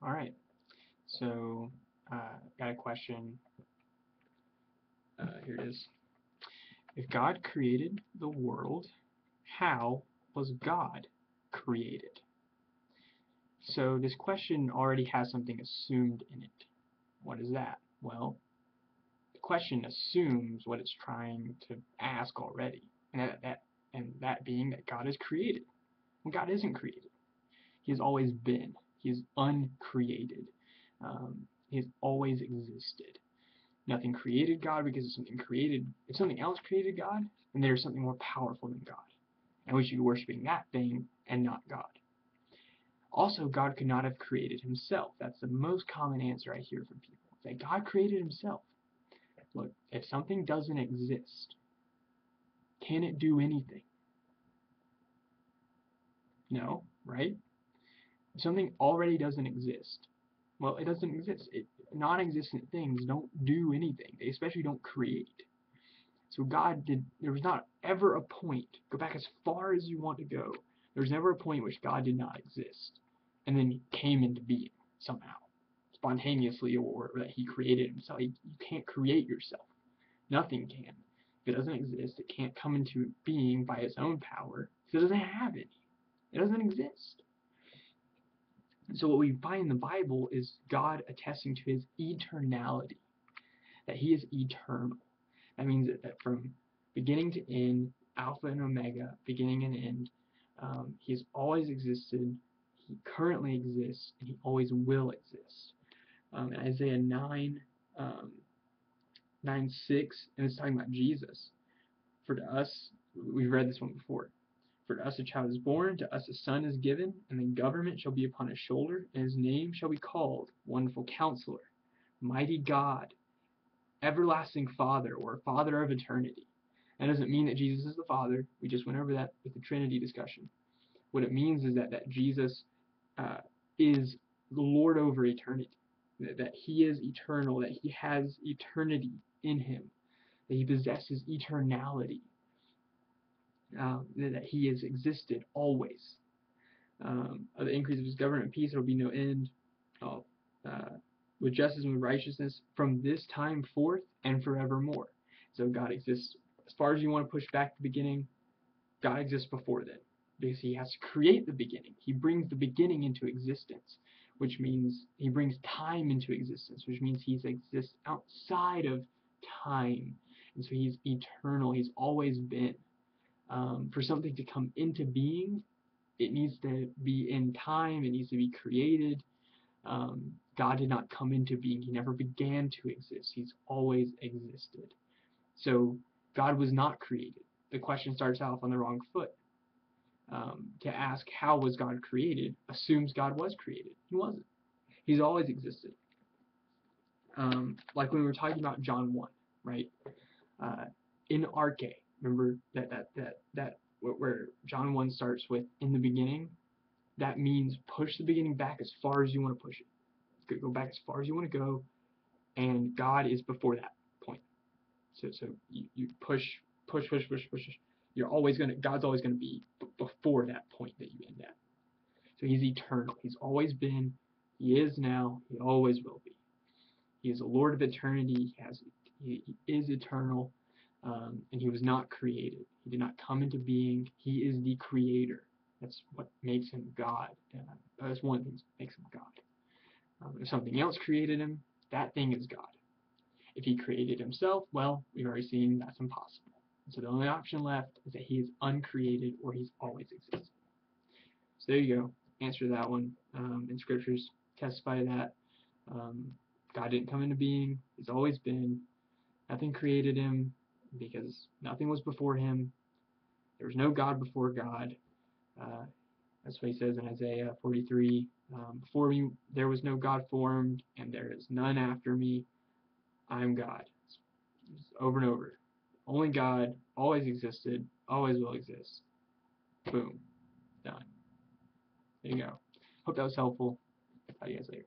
All right. So, got a question. Here it is. If God created the world, how was God created? So this question already has something assumed in it. What is that? Well, the question assumes what it's trying to ask already, and that being that God is created. When God isn't created, He has always been. He is uncreated. He has always existed. Nothing created God because if something else created God, then there's something more powerful than God. And we should be worshiping that thing and not God. Also, God could not have created himself. That's the most common answer I hear from people. That God created himself. Look, if something doesn't exist, can it do anything? No, right? If something already doesn't exist, well, it doesn't exist. Non-existent things don't do anything. They especially don't create. So there was not ever a point, go back as far as you want to go, there was never a point in which God did not exist and then came into being somehow, spontaneously, or that he created himself. You can't create yourself. Nothing can. If it doesn't exist, it can't come into being by its own power because it doesn't have any. It doesn't exist. And so what we find in the Bible is God attesting to his eternality, that he is eternal. That means that from beginning to end, Alpha and Omega, beginning and end, he's always existed, he currently exists, and he always will exist. In Isaiah 9, 9:6, and it's talking about Jesus. For to us, we've read this one before. For to us a child is born, to us a son is given, and the government shall be upon his shoulder, and his name shall be called Wonderful Counselor, Mighty God, Everlasting Father, or Father of Eternity. That doesn't mean that Jesus is the Father. We just went over that with the Trinity discussion. What it means is that Jesus is the Lord over eternity, that he is eternal, that he has eternity in him, that he possesses eternality, that he has existed always. Of the increase of his government and peace, there will be no end. Oh, with justice and with righteousness from this time forth and forevermore. So God exists. As far as you want to push back the beginning, God exists before then, because he has to create the beginning. He brings the beginning into existence, which means he brings time into existence, which means he exists outside of time. And so he's eternal. He's always been. For something to come into being, it needs to be in time. It needs to be created. God did not come into being. He never began to exist. He's always existed. So God was not created. The question starts off on the wrong foot. To ask how was God created assumes God was created. He wasn't. He's always existed. Like when we were talking about John 1, right? In Arche, remember that where John 1 starts with in the beginning. That means push the beginning back as far as you want to push it. Go back as far as you want to go, and God is before that point. So you push. You're always God's always gonna be before that point that you end at. So he's eternal. He's always been. He is now. He always will be. He is the Lord of eternity. He is eternal, and he was not created. He did not come into being. He is the creator. That's what makes him God. That's one thing that makes him God. If something else created him, that thing is God. If he created himself, well, we've already seen that's impossible. So the only option left is that he is uncreated or he's always existed. So there you go. Answer that one. And scriptures testify to that. God didn't come into being. He's always been. Nothing created him because nothing was before him. There was no God before God. That's what he says in Isaiah 43. Before me there was no God formed, and there is none after me. I am God. It's over and over. Only God, always existed, always will exist. Boom. Done. There you go. Hope that was helpful. Talk to you guys later.